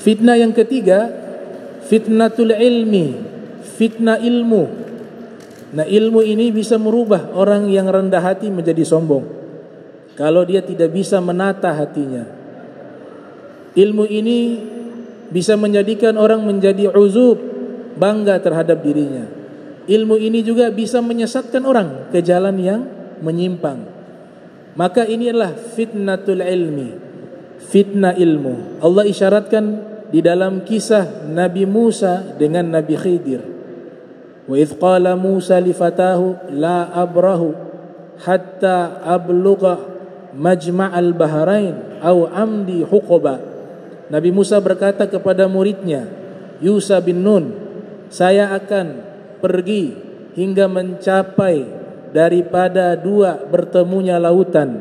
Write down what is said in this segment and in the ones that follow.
Fitnah yang ketiga, fitnatul ilmi, fitnah ilmu. Nah, ilmu ini bisa merubah orang yang rendah hati menjadi sombong kalau dia tidak bisa menata hatinya. Ilmu ini bisa menjadikan orang menjadi uzub, bangga terhadap dirinya. Ilmu ini juga bisa menyesatkan orang ke jalan yang menyimpang. Maka ini adalah fitnatul ilmi, fitnah ilmu. Allah isyaratkan di dalam kisah Nabi Musa dengan Nabi Khidir. Wa idh qala Musa li fatahu la abrahu hatta ablugha majma'al bahrain aw amdi huquba. Nabi Musa berkata kepada muridnya Yusha bin Nun, saya akan pergi hingga mencapai daripada dua bertemunya lautan,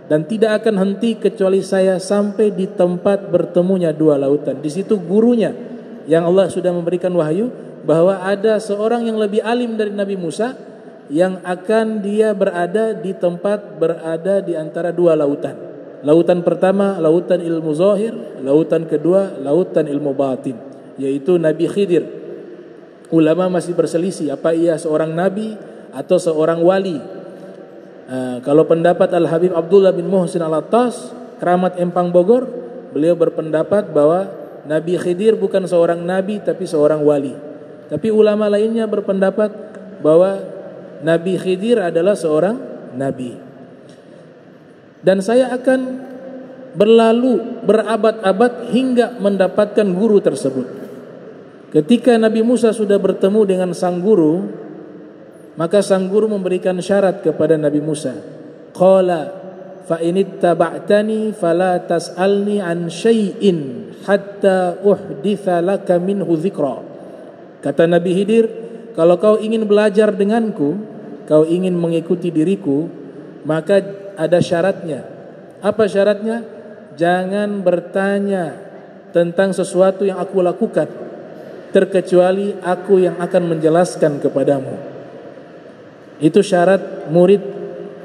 dan tidak akan henti kecuali saya sampai di tempat bertemunya dua lautan. Di situ gurunya yang Allah sudah memberikan wahyu bahwa ada seorang yang lebih alim dari Nabi Musa yang akan dia berada di tempat berada di antara dua lautan. Lautan pertama lautan ilmu zahir, lautan kedua lautan ilmu batin, yaitu Nabi Khidir. Ulama masih berselisih apa ia seorang nabi atau seorang wali. Kalau pendapat Al-Habib Abdullah bin Muhsin Al-Attas, keramat Empang Bogor, beliau berpendapat bahwa Nabi Khidir bukan seorang nabi tapi seorang wali. Tapi ulama lainnya berpendapat bahwa Nabi Khidir adalah seorang nabi. Dan saya akan berlalu berabad-abad hingga mendapatkan guru tersebut. Ketika Nabi Musa sudah bertemu dengan sang guru, maka sang guru memberikan syarat kepada Nabi Musa. Qala fa inittaba'tani fala tas'alni an syai'in hatta uhditha laka minhu dzikra. Kata Nabi Khidir, kalau kau ingin belajar denganku, kau ingin mengikuti diriku, maka ada syaratnya. Apa syaratnya? Jangan bertanya tentang sesuatu yang aku lakukan, terkecuali aku yang akan menjelaskan kepadamu. Itu syarat murid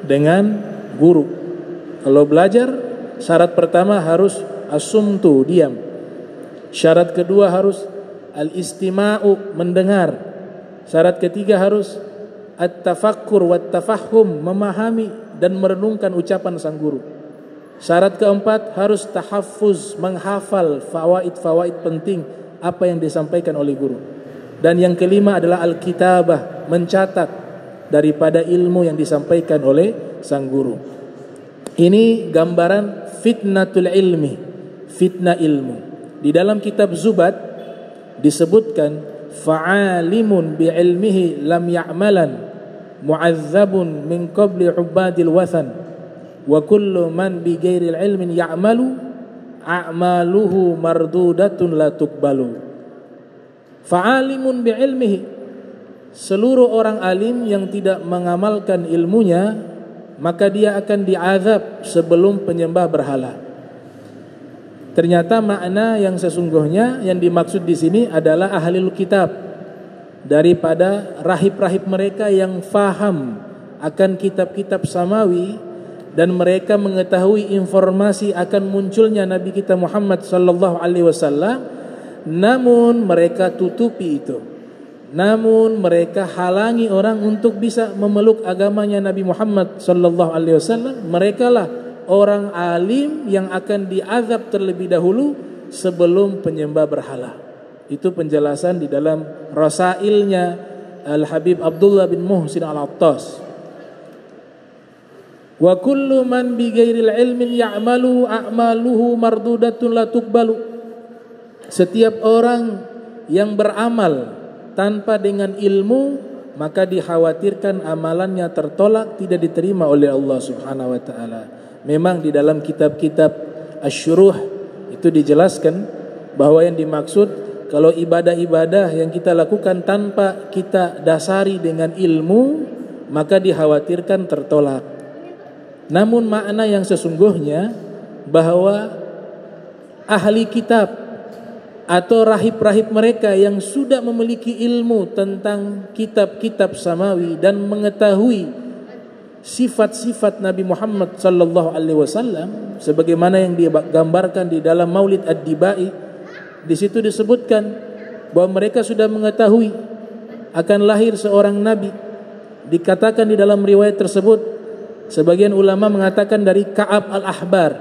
dengan guru. Kalau belajar, syarat pertama harus as-sumtu, diam. Syarat kedua harus al-istima'u, mendengar. Syarat ketiga harus at-tafakkur wat-tafahum, memahami dan merenungkan ucapan sang guru. Syarat keempat harus tahaffuz, menghafal fawaid-fawaid penting apa yang disampaikan oleh guru. Dan yang kelima adalah al-kitabah, mencatat daripada ilmu yang disampaikan oleh sang guru. Ini gambaran fitnatul ilmi, fitnah ilmu. Di dalam kitab Zubat disebutkan fa'alimun bi'ilmihi lam ya'malan mu'azzabun min qabli ubadil wathan wa kullu man bi ghairil ilmin ya'malu a'maluhu mardudatun la tuqbalu. Fa'alimun bi'ilmihi, seluruh orang alim yang tidak mengamalkan ilmunya, maka dia akan diazab sebelum penyembah berhala. Ternyata makna yang sesungguhnya yang dimaksud di sini adalah ahlul kitab, daripada rahib-rahib mereka yang faham akan kitab-kitab samawi dan mereka mengetahui informasi akan munculnya Nabi kita Muhammad sallallahu alaihi wasallam, namun mereka tutupi itu. Namun mereka halangi orang untuk bisa memeluk agamanya Nabi Muhammad sallallahu alaihi wasallam. Mereka lah orang alim yang akan diazab terlebih dahulu sebelum penyembah berhala. Itu penjelasan di dalam rasailnya Al-Habib Abdullah bin Muhsin Al-Attas. Wa kullu man bi ghairil ilmin ya'malu a'maluhu mardudatun la tuqbalu. Setiap orang yang beramal tanpa dengan ilmu, maka dikhawatirkan amalannya tertolak, tidak diterima oleh Allah Subhanahu wa taala. Memang di dalam kitab-kitab asy-syuruh itu dijelaskan bahwa yang dimaksud kalau ibadah-ibadah yang kita lakukan tanpa kita dasari dengan ilmu, maka dikhawatirkan tertolak. Namun makna yang sesungguhnya bahwa ahli kitab atau rahib-rahib mereka yang sudah memiliki ilmu tentang kitab-kitab samawi dan mengetahui sifat-sifat Nabi Muhammad sallallahu alaihi wasallam sebagaimana yang digambarkan di dalam Maulid Ad-Dibai, Di situ disebutkan bahwa mereka sudah mengetahui akan lahir seorang nabi. Dikatakan di dalam riwayat tersebut, sebagian ulama mengatakan dari Ka'ab al-Ahbar,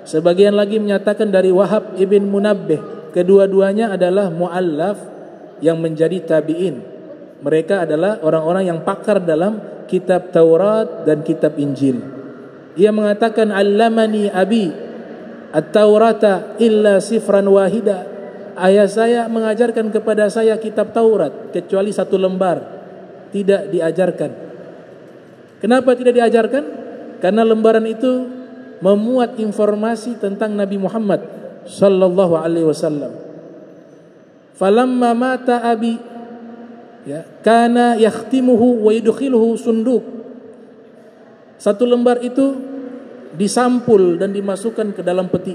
sebagian lagi menyatakan dari Wahab ibn Munabbih. Kedua-duanya adalah mu'allaf yang menjadi tabi'in. Mereka adalah orang-orang yang pakar dalam kitab Taurat dan kitab Injil. Ia mengatakan, allamani abi at-Taurata illa sifran wahida. Ayah saya mengajarkan kepada saya kitab Taurat kecuali satu lembar, tidak diajarkan. Kenapa tidak diajarkan? Karena lembaran itu memuat informasi tentang Nabi Muhammad sallallahu alaihi wasallam. Falamma mata abi, ya, kana yakhtimuhu wa yudkhiluhu sunduk. Satu lembar itu disampul dan dimasukkan ke dalam peti.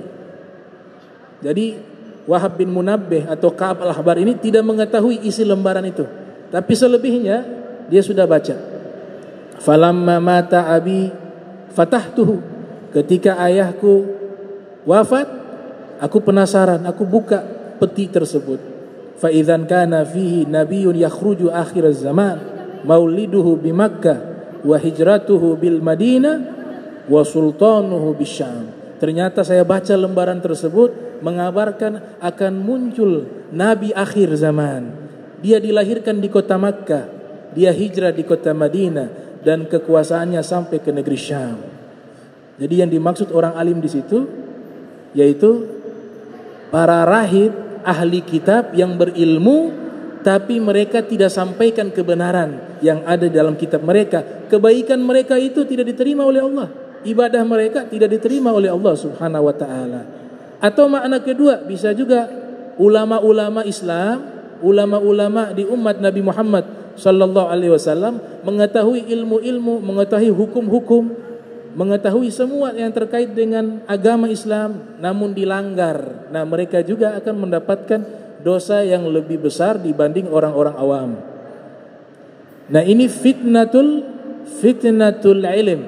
Jadi Wahab bin Munabbih atau Ka'ab al-Ahbar ini tidak mengetahui isi lembaran itu, tapi selebihnya dia sudah baca. Falamma mata abi fatahtuhu. Ketika ayahku wafat, aku penasaran, aku buka peti tersebut. Fa idzan kana fihi nabiyyun yakhruju akhir zaman, mauliduhu bi Makkah wa hijratuhu bil Madinah wa sultanuhu bisyam. Ternyata saya baca lembaran tersebut mengabarkan akan muncul nabi akhir zaman. Dia dilahirkan di kota Makkah, dia hijrah di kota Madinah, dan kekuasaannya sampai ke negeri Syam. Jadi yang dimaksud orang alim di situ yaitu para rahib ahli kitab yang berilmu, tapi mereka tidak sampaikan kebenaran yang ada dalam kitab mereka. Kebaikan mereka itu tidak diterima oleh Allah, ibadah mereka tidak diterima oleh Allah Subhanahu wa taala. Atau makna kedua, bisa juga ulama-ulama Islam, ulama-ulama di umat Nabi Muhammad sallallahu alaihi wasallam mengetahui ilmu-ilmu, mengetahui hukum-hukum, mengetahui semua yang terkait dengan agama Islam, namun dilanggar. Nah, mereka juga akan mendapatkan dosa yang lebih besar dibanding orang-orang awam. Nah, ini fitnatul ilm.